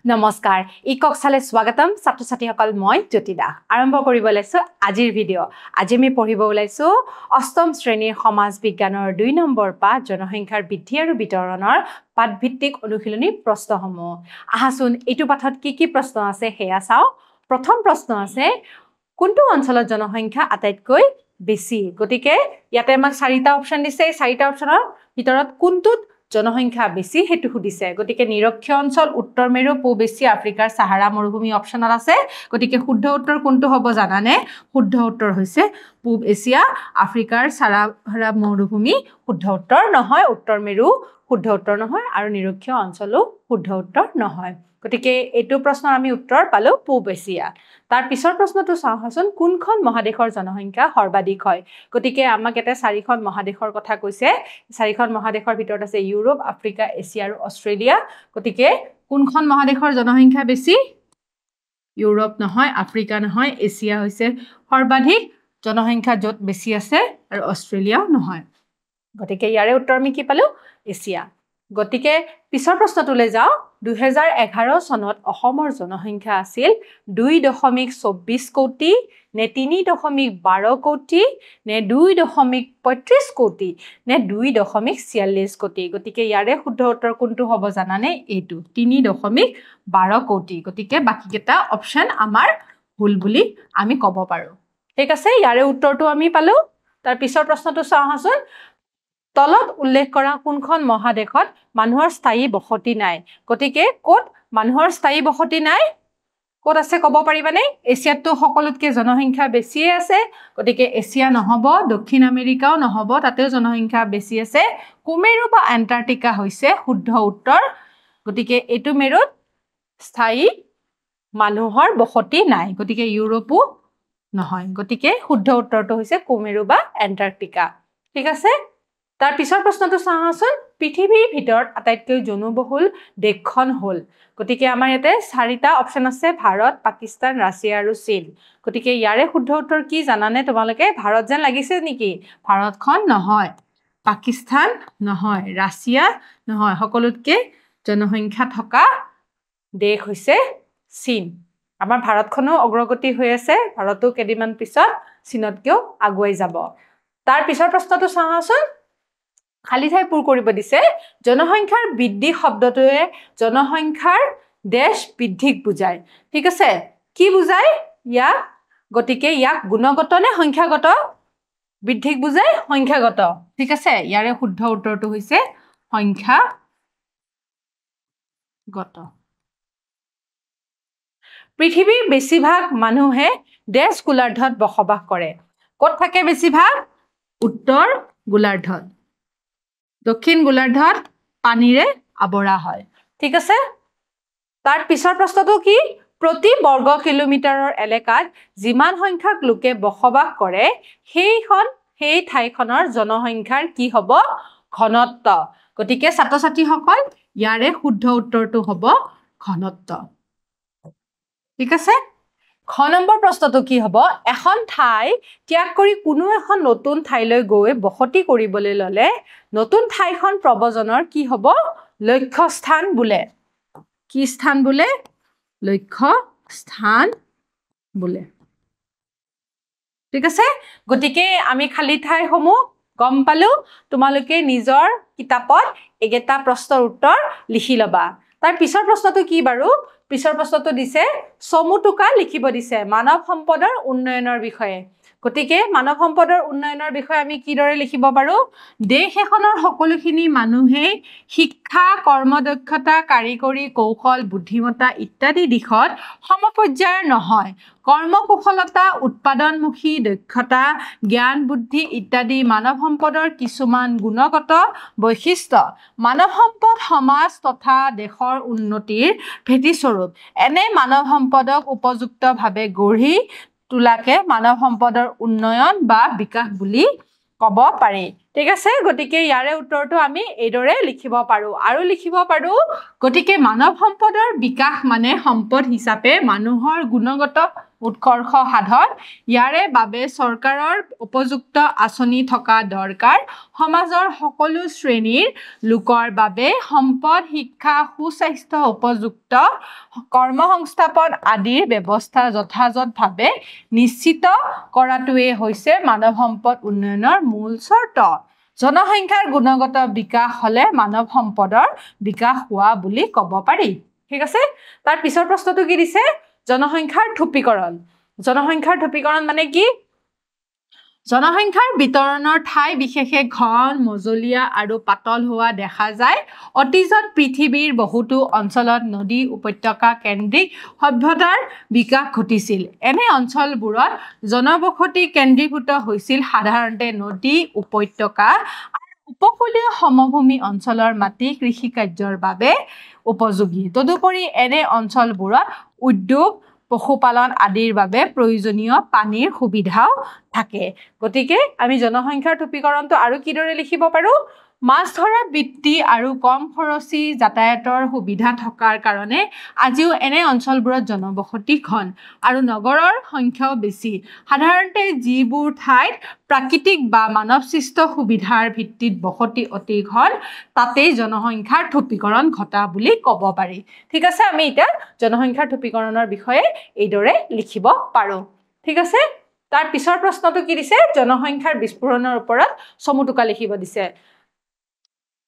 নমস্কাৰ ইককছালে স্বাগতম ছাত্ৰ-ছাত্ৰীসকল মই জ্যোতিদা আৰম্ভ কৰিব লৈছো আজিৰ ভিডিঅ আজি আমি পঢ়িব ওলাইছো অষ্টম শ্ৰেণীৰ সমাজ বিজ্ঞানৰ 2 নম্বৰ পাঠ জনসংখ্যাৰ বৃদ্ধি আৰু বিতৰণৰ পাঠভিত্তিক অনুশীলনী প্ৰশ্নসমূহ আহাচোন এইটো পাঠত কি প্ৰশ্ন আছে হেয়া চাও প্ৰথম প্ৰশ্ন আছে কোনটো অঞ্চলত জনসংখ্যা আটাইতকৈ বেছি গতিকে ইয়াতে আমাক চাৰিটা অপচন দিছে চাৰিটা অপচনৰ ভিতৰত কোনটোত জনসংখ্যা বেছি হেতু খুদিছে গতিকে নিৰক্ষীয় অঞ্চল উত্তৰ মেৰু পূব এছিয়া আফ্ৰিকাৰ সাহাৰা মৰুভূমি অপচনাল আছে গতিকে শুদ্ধ উত্তৰ কোনটো হ'ব জানানে শুদ্ধ উত্তৰ হৈছে পূব এছিয়া আফ্ৰিকাৰ সাহাৰা মৰুভূমি শুদ্ধ উত্তৰ নহয় উত্তৰ মেৰু শুদ্ধ উত্তৰ নহয় আৰু নিৰক্ষীয় অঞ্চলো শুদ্ধ উত্তৰ নহয় গতিকে এইটো প্ৰশ্নৰ আমি উত্তৰ পালো পূব এছিয়া তাৰ পিছৰ প্ৰশ্নটো চাওঁচোন কোনখন মহাদেশৰ জনসংখ্যা সৰ্বাধিক হয় গতিকে আমাক এটা চাৰিখন মহাদেশৰ কথা কৈছে চাৰিখন মহাদেশৰ ভিতৰত আছে ইউৰোপ আফ্ৰিকা এছিয়া আৰু অষ্ট্ৰেলিয়া গতিকে কোনখন মহাদেশৰ জনসংখ্যা বেছি ইউৰোপ নহয় আফ্ৰিকা নহয় এছিয়া হৈছে সৰ্বাধিক জনসংখ্যা যত বেছি আছে আৰু অষ্ট্ৰেলিয়াও নহয় গতিকে ইয়াৰে উত্তৰ আমি কি পালো এছিয়া গতিকে পিছৰ প্ৰশ্নটোলৈ যাও 2011 চনত অসমৰ জনসংখ্যা আছিল 2.24 কোটি নে 3.12 কোটি নে 2.35 কোটি নে 2.46 কোটি গতিকে ইয়াৰে শুদ্ধ উত্তৰ কোনটো হ'ব জানানে এইটো 3.12 কোটি গতিকে বাকি কেটা অপচন আমাৰ ভুল বুলি আমি ক'ব পাৰো ঠিক আছে ইয়াৰে উত্তৰটো আমি পালো তাৰ পিছৰ প্ৰশ্নটো চাওঁচোন তলত উল্লেখ কৰা কোনখন মহাদেশত মানুহৰ স্থায়ী বসতি নাই গতিকে কোত মানুহৰ স্থায়ী বসতি নাই কোত আছে ক'ব পাৰিবানে এছিয়াতো সকলোতকৈ জনসংখ্যা বেছি আছে গতিকে এছিয়া নহব দক্ষিণ আমেৰিকাও নহব তাতেও জনসংখ্যা বেছি আছে কুমেৰু বা এণ্টাৰ্কটিকা হৈছে শুদ্ধ উত্তৰ গতিকে এইটো মেৰুত স্থায়ী মানুহৰ বসতি নাই গতিকে ইউৰোপো নহয় গতিকে শুদ্ধ উত্তৰটো হৈছে কুমেৰু বা এণ্টাৰ্কটিকা ঠিক আছে তাৰ পিছৰ প্ৰশ্নটো চাওঁচোন পৃথিৱীৰ ভিতৰত আটাইতকৈ জনবহুল দেশখন হ'ল গতিকে আমাৰ ইয়াতে চাৰিটা অপচন আছে ভাৰত পাকিস্তান ৰাছিয়া আৰু চীন গতিকে ইয়াৰে শুদ্ধ উত্তৰ কি জানানে তোমালোকে ভাৰত যেন লাগিছে নেকি ভাৰতখন নহয় পাকিস্তান নহয় ৰাছিয়া নহয় সকলোতকৈ জনসংখ্যা থকা দেশ হৈছে চীন আমাৰ ভাৰতখনো অগ্ৰগতি হৈ আছে ভাৰতো কেইদিনমান পিছত চীনতকৈও আগুৱাই যাব তাৰ পিছৰ প্ৰশ্নটো চাওঁচোন খালি ঠাই পূৰ কৰিব দিছে জনসংখ্যাৰ বৃদ্ধি শব্দটোৱে জনসংখ্যাৰ দেশ বৃদ্ধিক বুজায় ঠিক আছে কি বুজায় ইয়াক গতিকে ইয়াক গুণগত নে সংখ্যাগত বৃদ্ধিক বুজায় সংখ্যাগত ঠিক আছে ইয়াৰে শুদ্ধ উত্তৰটো হৈছে সংখ্যাগত পৃথিৱীৰ বেছিভাগ মানুহে দেশ গোলাৰ্ধত বসবাস কৰে ক'ত থাকে বেছিভাগ উত্তৰ গোলাৰ্ধত দক্ষিণ গোলাৰ্ধত পানীৰে আৱৰা হয় ঠিক আছে তাৰ পিছৰ প্ৰশ্নটো কি প্ৰতি বৰ্গ কিলোমিটাৰৰ এলেকাত যিমান সংখ্যক লোকে বসবাস কৰে সেই ঠাইখনৰ জনসংখ্যাৰ কি হ'ব ঘনত্ব গতিকে ছাত্ৰ-ছাত্ৰীসকল ইয়াৰে শুদ্ধ উত্তৰটো হ'ব ঘনত্ব ঠিক আছে খ নম্বৰ প্ৰশ্নটো কি হ'ব এখন ঠাই ত্যাগ কৰি কোনো এখন নতুন ঠাইলৈ গৈ বসতি কৰিবলৈ ললে নতুন ঠাইখন প্ৰব্ৰজনৰ কি হ'ব লক্ষ্য স্থান বোলে কি স্থান বোলে লক্ষ্য স্থান বোলে ঠিক আছে গতিকে আমি খালি ঠাইসমূহ গম পালো তোমালোকে নিজৰ কিতাপত একেটা প্ৰশ্নৰ উত্তৰ লিখি লবা তাৰ পিছৰ প্ৰশ্নটো কি বাৰু পিছৰ প্ৰশ্নটো দিছে সমুটুকা লিখিব দিছে মানৱ সম্পদৰ উন্নয়নৰ বিষয়ে গতিকে মানৱ সম্পদৰ উন্নয়নৰ বিষয়ে আমি কিদৰে লিখিব পাৰো দেশ এখনৰ সকলোখিনি মানুহে শিক্ষা কৰ্মদক্ষতা কাৰিকৰী কৌশল বুদ্ধিমত্তা ইত্যাদি দিশত সমপৰ্যায়ৰ নহয় কৰ্মকুশলতা উৎপাদনমুখী দক্ষতা জ্ঞান বুদ্ধি ইত্যাদি মানৱ সম্পদৰ কিছুমান গুণগত বৈশিষ্ট্য মানৱ সম্পদ সমাজ তথা দেশৰ উন্নতিৰ ভেটিস্বৰূপ এনে মানৱ সম্পদক উপযুক্তভাৱে গঢ়ি তোলাকে মানৱ সম্পদৰ উন্নয়ন বা বিকাশ বুলি ক'ব পাৰি ঠিক আছে গতিকে ইয়াৰে উত্তৰটো আমি এইদৰে লিখিব পাৰো আৰু লিখিব পাৰো গতিকে মানৱ সম্পদৰ বিকাশ মানে সম্পদ হিচাপে মানুহৰ গুণগত উৎকৰ্ষ সাধন ইয়াৰে বাবে চৰকাৰৰ উপযুক্ত আঁচনি থকা দৰকাৰ সমাজৰ সকলো শ্ৰেণীৰ লোকৰ বাবে সম্পদ শিক্ষা সুস্বাস্থ্য উপযুক্ত কৰ্মসংস্থাপন আদিৰ ব্যৱস্থা যথাযথভাৱে নিশ্চিত কৰাটোৱে হৈছে মানৱ সম্পদ উন্নয়নৰ মূল চৰ্ত জনসংখ্যাৰ গুণগত বিকাশ হলে মানৱ সম্পদৰ বিকাশ হোৱা বুলি ক'ব পাৰি ঠিক আছে তাৰ পিছৰ প্ৰশ্নটো কি দিছে জনসংখ্যাৰ থুপীকৰণ মানে কি জনসংখ্যাৰ বিতৰণৰ ঠাই বিশেষে ঘন মজলীয়া আৰু পাতল হোৱা দেখা যায় অতীজত পৃথিৱীৰ বহুতো অঞ্চলত নদী উপত্যকা কেন্দ্ৰিক সভ্যতাৰ বিকাশ ঘটিছিল এনে অঞ্চলবোৰত জনবসতি কেন্দ্ৰীভূত হৈছিল সাধাৰণতে নদী উপত্যকা উপকূলীয় সমভূমি অঞ্চলৰ মাটি কৃষি কাৰ্যৰ বাবে উপযোগী তদুপৰি এনে অঞ্চলবোৰত উদ্যোগ পশুপালন আদিৰ বাবে প্ৰয়োজনীয় পানীৰ সুবিধাও থাকে গতিকে আমি জনসংখ্যাৰ থুপীকৰণটো আৰু কিদৰে লিখিব পাৰো মাছ ধৰা বৃত্তি আৰু কম খৰচী যাতায়াতৰ সুবিধা থকাৰ কাৰণে আজিও এনে অঞ্চলবোৰত জনবসতি ঘন আৰু নগৰৰ সংখ্যাও বেছি সাধাৰণতে যিবোৰ ঠাইত প্ৰাকৃতিক বা মানৱসৃষ্ট সুবিধাৰ ভিত্তিত বসতি অতি ঘন তাতেই জনসংখ্যাৰ থুপীকৰণ ঘটা বুলি ক'ব পাৰি ঠিক আছে আমি এতিয়া জনসংখ্যাৰ থুপীকৰণৰ বিষয়ে এইদৰে লিখিব পাৰো ঠিক আছে তাৰ পিছৰ প্ৰশ্নটো কি দিছে জনসংখ্যাৰ বিস্ফোৰণৰ ওপৰত চমুটোকা লিখিব দিছে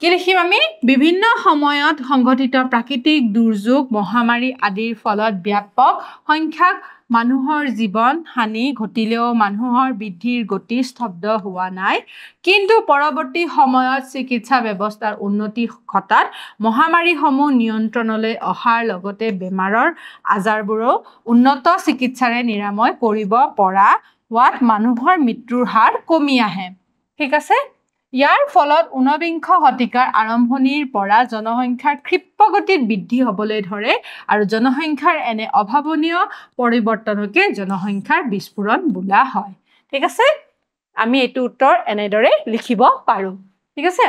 কি লিখিম আমি বিভিন্ন সময়ত সংঘটিত প্ৰাকৃতিক দুৰ্যোগ মহামাৰী আদিৰ ফলত ব্যাপক সংখ্যক মানুহৰ জীৱন হানি ঘটিলেও মানুহৰ বৃদ্ধিৰ গতি স্তব্ধ হোৱা নাই কিন্তু পৰৱৰ্তী সময়ত চিকিৎসা ব্যৱস্থাৰ উন্নতি ঘটাত মহামাৰীসমূহ নিয়ন্ত্ৰণলৈ অহাৰ লগতে বেমাৰৰ আজাৰবোৰো উন্নত চিকিৎসাৰে নিৰাময় কৰিব পৰা হোৱাত মানুহৰ মৃত্যুৰ হাৰ কমি আহে ঠিক আছে ইয়াৰ ফলত ঊনবিংশ শতিকাৰ আৰম্ভণিৰ পৰা জনসংখ্যাৰ ক্ষিপ্ৰগতিত বৃদ্ধি হ'বলৈ ধৰে আৰু জনসংখ্যাৰ এনে অভাৱনীয় পৰিৱৰ্তনকে জনসংখ্যাৰ বিস্ফোৰণ বোলা হয় ঠিক আছে আমি এইটো উত্তৰ এনেদৰে লিখিব পাৰো ঠিক আছে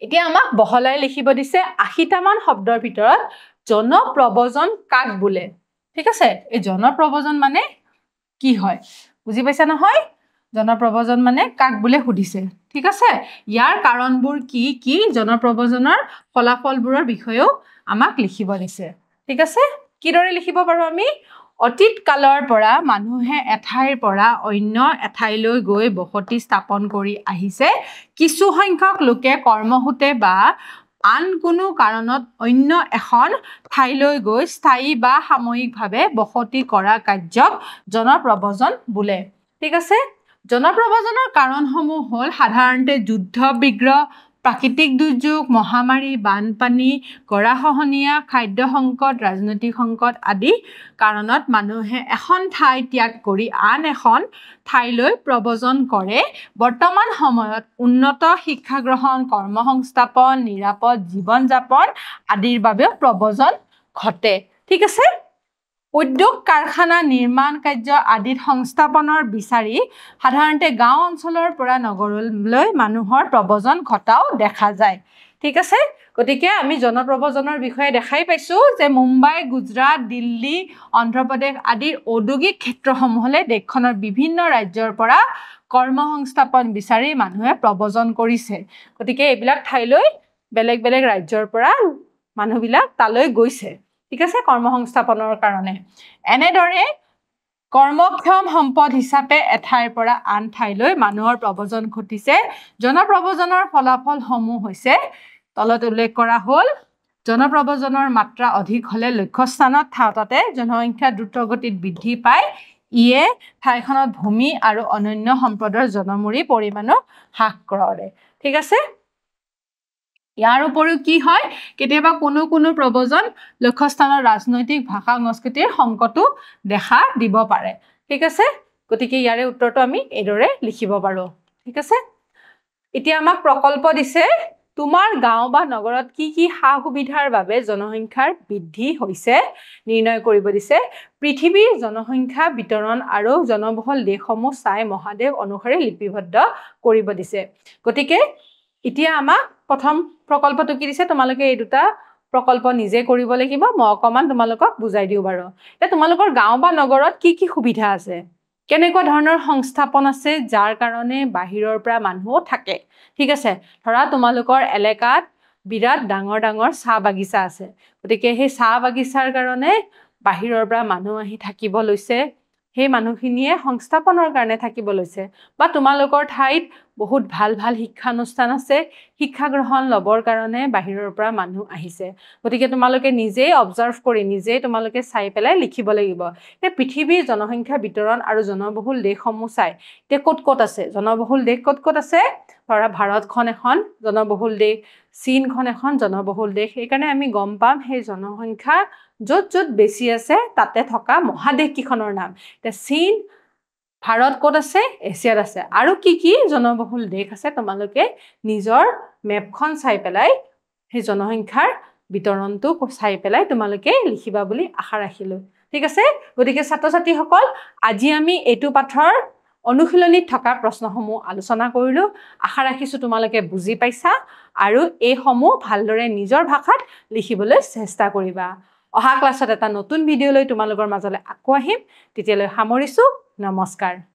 এতিয়া আমাক বহলাই লিখিব দিছে ৮০টা মান শব্দৰ ভিতৰত জনপ্ৰব্ৰজন কাক বোলে ঠিক আছে এই জনপ্ৰব্ৰজন মানে কি হয় বুজি পাইছা নহয় জনপ্ৰব্ৰজন মানে কাক বোলে সুধিছে ঠিক আছে ইয়াৰ কাৰণবোৰ কি কি জনপ্ৰব্ৰজনৰ ফলাফলবোৰৰ বিষয়েও আমাক লিখিব দিছে ঠিক আছে কিদৰে লিখিব পাৰো আমি অতীত কালৰ পৰা মানুহে এঠাইৰ পৰা অন্য এঠাইলৈ গৈ বসতি স্থাপন কৰি আহিছে কিছু সংখ্যক লোকে কৰ্মসূত্ৰে বা আন কোনো কাৰণত অন্য এখন ঠাইলৈ গৈ স্থায়ী বা সাময়িকভাৱে বসতি কৰা কাৰ্যক জনপ্ৰব্ৰজন বোলে ঠিক আছে জনপ্ৰব্ৰজনৰ কাৰণসমূহ হ'ল সাধাৰণতে যুদ্ধ বিগ্ৰহ প্ৰাকৃতিক দুৰ্যোগ মহামাৰী বানপানী গৰাখহনীয়া খাদ্য সংকট ৰাজনৈতিক সংকট আদি কাৰণত মানুহে এখন ঠাই ত্যাগ কৰি আন এখন ঠাইলৈ প্ৰব্ৰজন কৰে বৰ্তমান সময়ত উন্নত শিক্ষা গ্ৰহণ কৰ্মসংস্থাপন নিৰাপদ জীৱন যাপন আদিৰ বাবে প্ৰব্ৰজন ঘটে ঠিক আছে উদ্যোগ কাৰখানা নিৰ্মাণ কাৰ্য আদিত সংস্থাপনৰ বিচাৰি সাধাৰণতে গাঁও অঞ্চলৰ পৰা নগৰলৈ মানুহৰ প্ৰব্ৰজন ঘটাও দেখা যায় ঠিক আছে গতিকে আমি জনপ্ৰব্ৰজনৰ বিষয়ে দেখাই পাইছো যে মুম্বাই গুজৰাট দিল্লী অন্ধ্ৰপ্ৰদেশ আদিৰ ঔদ্যোগিক ক্ষেত্ৰসমূহলৈ দেশখনৰ বিভিন্ন ৰাজ্যৰ পৰা কৰ্মসংস্থাপন বিচাৰি মানুহে প্ৰব্ৰজন কৰিছে গতিকে এইবিলাক ঠাইলৈ বেলেগ বেলেগ ৰাজ্যৰ পৰা মানুহবিলাক তালৈ গৈছে ঠিক আছে কৰ্মসংস্থাপনৰ কাৰণে এনেদৰে কৰ্মক্ষম সম্পদ হিচাপে এঠাইৰ পৰা আন ঠাইলৈ মানুহৰ প্ৰব্ৰজন ঘটিছে জনপ্ৰব্ৰজনৰ ফলাফলসমূহ হৈছে তলত উল্লেখ কৰা হ'ল জনপ্ৰব্ৰজনৰ মাত্ৰা অধিক হ'লে লক্ষ্যস্থানত থাওঁতে জনসংখ্যা দ্ৰুতগতিত বৃদ্ধি পায় ইয়ে ঠাইখনত ভূমি আৰু অনন্য সম্পদৰ জনমূৰি পৰিমাণো হ্ৰাস কৰে ঠিক আছে ইয়াৰ উপৰিও কি হয় কেতিয়াবা কোনো কোনো প্ৰব্ৰজন লক্ষ্যস্থানৰ ৰাজনৈতিক ভাষা সংস্কৃতিৰ সংকটো দেখা দিব পাৰে ঠিক আছে গতিকে ইয়াৰে উত্তৰটো আমি এইদৰে লিখিব পাৰো ঠিক আছে এতিয়া আমাক প্ৰকল্প দিছে তোমাৰ গাঁও বা নগৰত কি কি সা সুবিধাৰ বাবে জনসংখ্যাৰ বৃদ্ধি হৈছে নিৰ্ণয় কৰিব দিছে পৃথিৱীৰ জনসংখ্যা বিতৰণ আৰু জনবহুল দেশসমূহ চাই মহাদেশ অনুসাৰে লিপিবদ্ধ কৰিব দিছে গতিকে এতিয়া আমাক প্ৰথম প্ৰকল্পটো কি দিছে তোমালোকে এই দুটা প্ৰকল্প নিজে কৰিব লাগিব মই অকমান তোমালোকক বুজাই দিও বাৰু এতিয়া তোমালোকৰ গাঁও বা নগৰত কি কি সুবিধা আছে কেনেকুৱা ধৰণৰ সংস্থাপন আছে যাৰ কাৰণে বাহিৰৰ পৰা মানুহ থাকে ঠিক আছে ধৰা তোমালোকৰ এলেকাত বিৰাট ডাঙৰ ডাঙৰ চাহ বাগিচা আছে গতিকে সেই চাহ বাগিচাৰ কাৰণে বাহিৰৰ পৰা মানুহ আহি থাকিব লৈছে সেই মানুহখিনিয়ে সংস্থাপনৰ কাৰণে থাকিব লৈছে বা তোমালোকৰ ঠাইত বহুত ভাল ভাল শিক্ষানুষ্ঠান আছে শিক্ষা গ্ৰহণ লবৰ কাৰণে বাহিৰৰ পৰা মানুহ আহিছে গতিকে তোমালোকে নিজেই অবজাৰ্ভ কৰি নিজেই তোমালোকে চাই পেলাই লিখিব লাগিব তে পৃথিৱীৰ জনসংখ্যা বিতৰণ আৰু জনবহুল দেশসমূহ চাই তে ক'ত আছে জনবহুল দেশ ক'ত আছে ধৰা ভাৰতখন এখন জনবহুল দেশ চীনখন এখন জনবহুল দেশ সেইকাৰণে আমি গম পাম সেই জনসংখ্যা য'ত বেছি আছে তাতে থকা মহাদেশ কিখনৰ নাম তে চীন ভাৰত ক'ত আছে এছিয়াত আছে আৰু কি জনবহুল দেশ আছে তোমালোকে নিজৰ মেপখন চাই পেলাই সেই জনসংখ্যাৰ বিতৰণটো চাই পেলাই তোমালোকে লিখিবা বুলি আশা ৰাখিলো ঠিক আছে গতিকে ছাত্ৰ-ছাত্ৰীসকল আজি আমি এইটো পাঠৰ অনুশীলনীত থকা প্ৰশ্নসমূহ আলোচনা কৰিলো আশা ৰাখিছো তোমালোকে বুজি পাইছা আৰু এই সমূহ ভালদৰে নিজৰ ভাষাত লিখিবলৈ চেষ্টা কৰিবা অহা ক্লাছত এটা নতুন ভিডিঅ লৈ তোমালোকৰ মাজলৈ আকৌ আহিম তেতিয়ালৈ সামৰিছো নমস্কাৰ